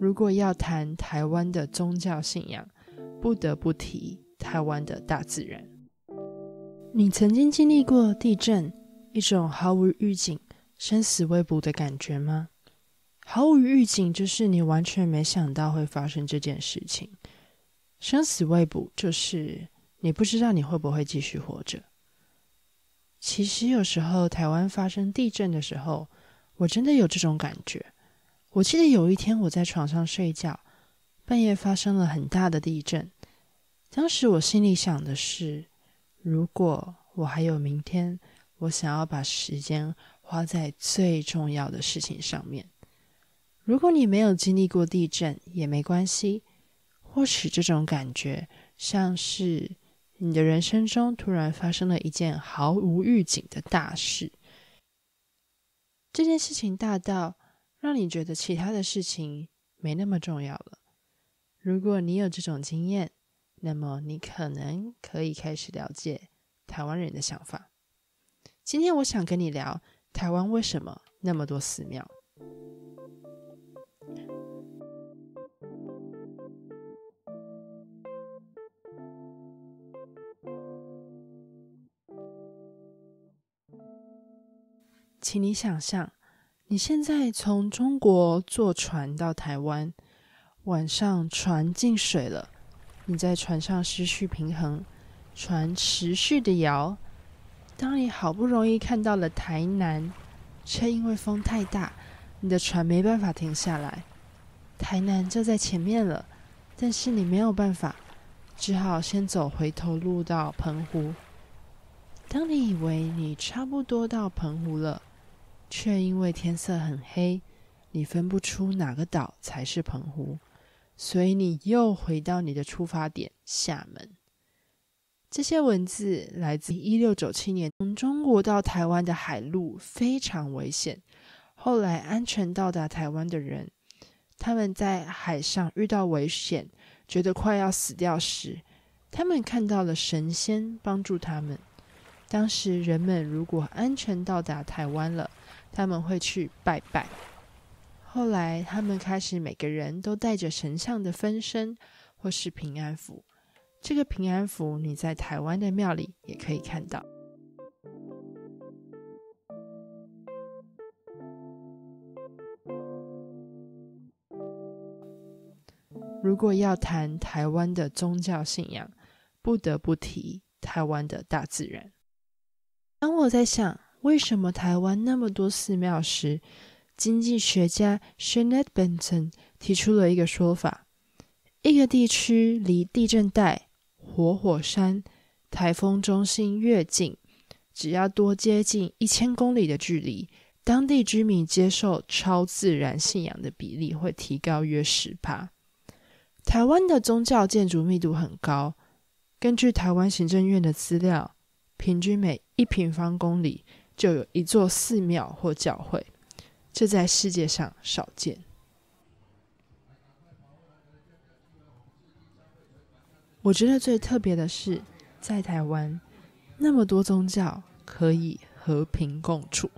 如果要谈台湾的宗教信仰，不得不提台湾的大自然。你曾经经历过地震，一种毫无预警、生死未卜的感觉吗？毫无预警就是你完全没想到会发生这件事情，生死未卜就是你不知道你会不会继续活着。其实有时候台湾发生地震的时候，我真的有这种感觉。我记得有一天我在床上睡觉，半夜发生了很大的地震。当时我心里想的是，如果我还有明天，我想要把时间花在最重要的事情上面。如果你没有经历过地震也没关系，或许这种感觉像是你的人生中突然发生了一件毫无预警的大事。这件事情大到让你觉得其他的事情没那么重要了。如果你有这种经验，那么你可能可以开始了解台湾人的想法。今天我想跟你聊台湾为什么那么多寺庙。请你想象，你现在从中国坐船到台湾，晚上船进水了，你在船上失去平衡，船持续的摇。当你好不容易看到了台南，却因为风太大，你的船没办法停下来。台南就在前面了，但是你没有办法，只好先走回头路到澎湖。当你以为你差不多到澎湖了，却因为天色很黑，你分不出哪个岛才是澎湖，所以你又回到你的出发点厦门。这些文字来自1697年，从中国到台湾的海路非常危险。后来安全到达台湾的人，他们在海上遇到危险，觉得快要死掉时，他们看到了神仙帮助他们。当时人们如果安全到达台湾了，他们会去拜拜。后来他们开始每个人都带着神像的分身或是平安符，这个平安符你在台湾的庙里也可以看到。如果要谈台湾的宗教信仰，不得不提台湾的大自然。当我在想为什么台湾那么多寺庙时，经济学家 Jeanette Benton 提出了一个说法：一个地区离地震带、活火山、台风中心越近，只要多接近1000公里的距离，当地居民接受超自然信仰的比例会提高约 10%。 台湾的宗教建筑密度很高，根据台湾行政院的资料，平均每1平方公里就有一座寺庙或教会，这在世界上少见。我觉得最特别的是，在台湾那么多宗教可以和平共处。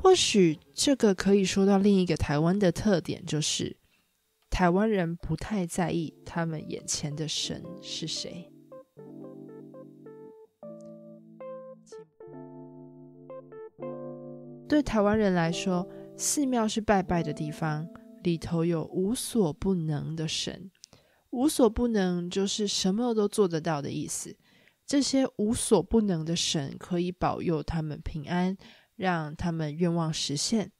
或许这个可以说到另一个台湾的特点，就是台湾人不太在意他们眼前的神是谁。对台湾人来说，寺庙是拜拜的地方，里头有无所不能的神。无所不能就是什么都做得到的意思。这些无所不能的神可以保佑他们平安，让他们愿望实现。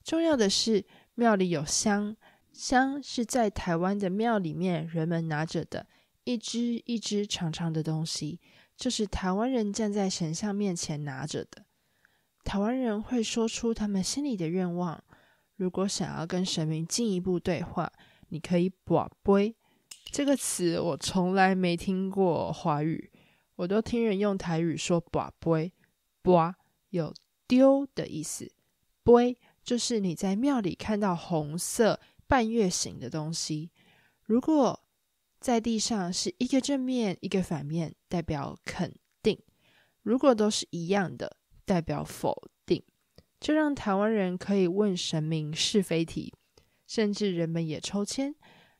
重要的是，庙里有香，香是在台湾的庙里面人们拿着的一支一支长长的东西，这是台湾人站在神像面前拿着的。台湾人会说出他们心里的愿望。如果想要跟神明进一步对话，你可以跋杯。这个词我从来没听过华语，我都听人用台语说跋杯。跋有丢的意思，杯就是你在庙里看到红色半月形的东西。如果在地上是一个正面一个反面，代表肯定；如果都是一样的，代表否定。这让台湾人可以问神明是非题，甚至人们也抽签。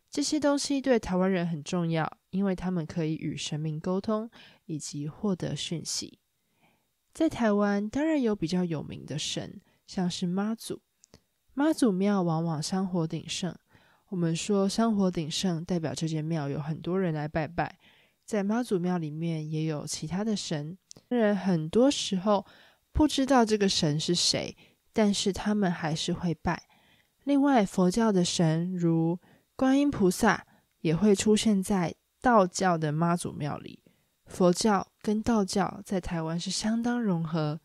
这些东西对台湾人很重要，因为他们可以与神明沟通，以及获得讯息。在台湾当然有比较有名的神，像是妈祖。妈祖庙往往香火鼎盛，我们说香火鼎盛代表这间庙有很多人来拜拜。在妈祖庙里面也有其他的神，人很多时候不知道这个神是谁，但是他们还是会拜。另外佛教的神如观音菩萨也会出现在道教的妈祖庙里，佛教跟道教在台湾是相当融合，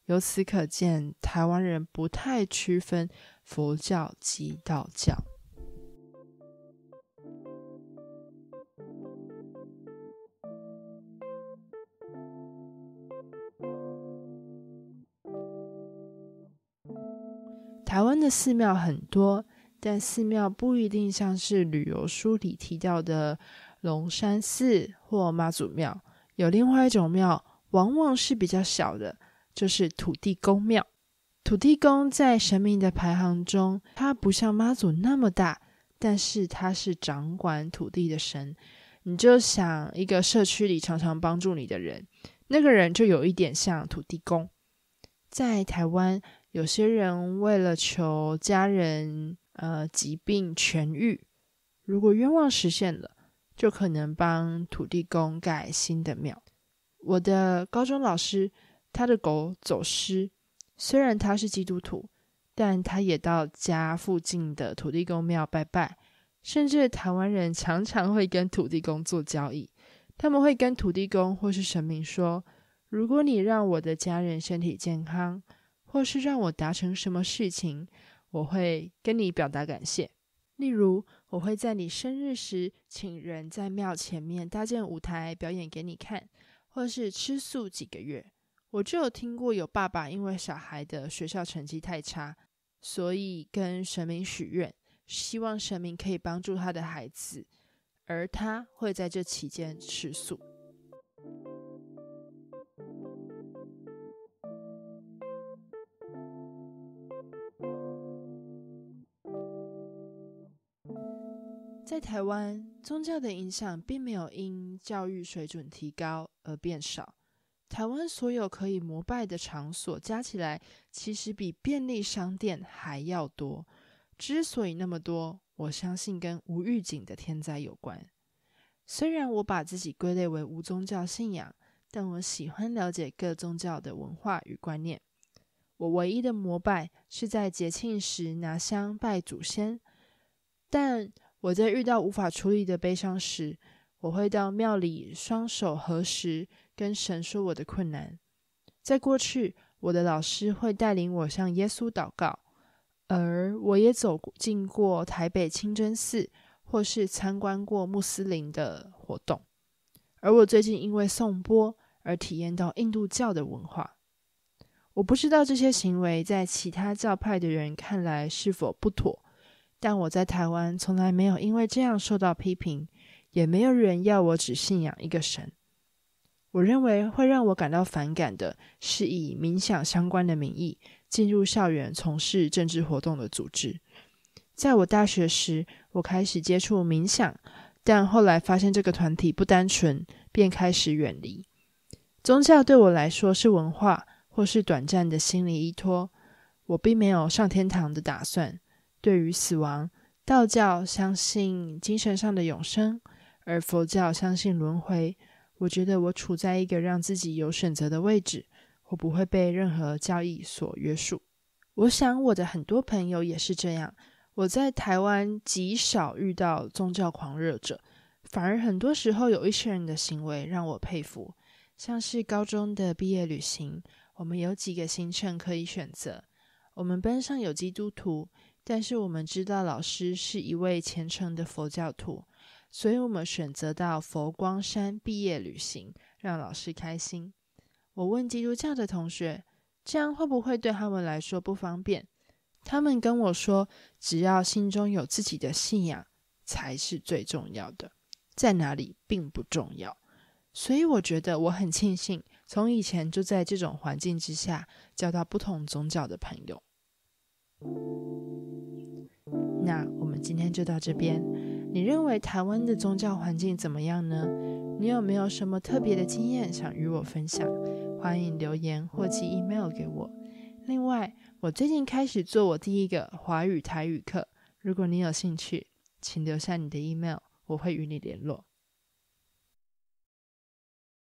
由此可见台湾人不太区分佛教及道教。台湾的寺庙很多，但寺庙不一定像是旅游书里提到的龙山寺或妈祖庙，有另外一种庙往往是比较小的，就是土地公庙。土地公在神明的排行中，它不像妈祖那么大，但是它是掌管土地的神。你就想一个社区里常常帮助你的人，那个人就有一点像土地公。在台湾，有些人为了求家人疾病痊愈，如果愿望实现了，就可能帮土地公盖新的庙。我的高中老师，他的狗走失，虽然他是基督徒，但他也到家附近的土地公庙拜拜。甚至台湾人常常会跟土地公做交易，他们会跟土地公或是神明说，如果你让我的家人身体健康，或是让我达成什么事情，我会跟你表达感谢。例如，我会在你生日时请人在庙前面搭建舞台表演给你看，或是吃素几个月。我就有听过有爸爸因为小孩的学校成绩太差，所以跟神明许愿，希望神明可以帮助他的孩子，而他会在这期间吃素。在台湾，宗教的影响并没有因教育水准提高而变少。台湾所有可以膜拜的场所加起来，其实比便利商店还要多。之所以那么多，我相信跟无预警的天灾有关。虽然我把自己归类为无宗教信仰，但我喜欢了解各宗教的文化与观念。我唯一的膜拜是在节庆时拿香拜祖先，但我在遇到无法处理的悲伤时，我会到庙里双手合十，跟神说我的困难。在过去，我的老师会带领我向耶稣祷告，而我也走进过台北清真寺，或是参观过穆斯林的活动。而我最近因为颂钵而体验到印度教的文化。我不知道这些行为在其他教派的人看来是否不妥，但我在台湾从来没有因为这样受到批评，也没有人要我只信仰一个神。我认为会让我感到反感的是以冥想相关的名义进入校园从事政治活动的组织。在我大学时，我开始接触冥想，但后来发现这个团体不单纯，便开始远离。宗教对我来说是文化或是短暂的心理依托，我并没有上天堂的打算。对于死亡，道教相信精神上的永生，而佛教相信轮回。我觉得我处在一个让自己有选择的位置，我不会被任何教义所约束。我想我的很多朋友也是这样。我在台湾极少遇到宗教狂热者，反而很多时候有一些人的行为让我佩服。像是高中的毕业旅行，我们有几个行程可以选择。我们班上有基督徒，但是我们知道老师是一位虔诚的佛教徒，所以我们选择到佛光山毕业旅行，让老师开心。我问基督教的同学，这样会不会对他们来说不方便？他们跟我说，只要心中有自己的信仰才是最重要的，在哪里并不重要。所以我觉得我很庆幸，从以前就在这种环境之下交到不同宗教的朋友。那我们今天就到这边。你认为台湾的宗教环境怎么样呢？你有没有什么特别的经验想与我分享？欢迎留言或寄 email 给我。另外，我最近开始做我第一个华语台语课，如果你有兴趣，请留下你的 email， 我会与你联络。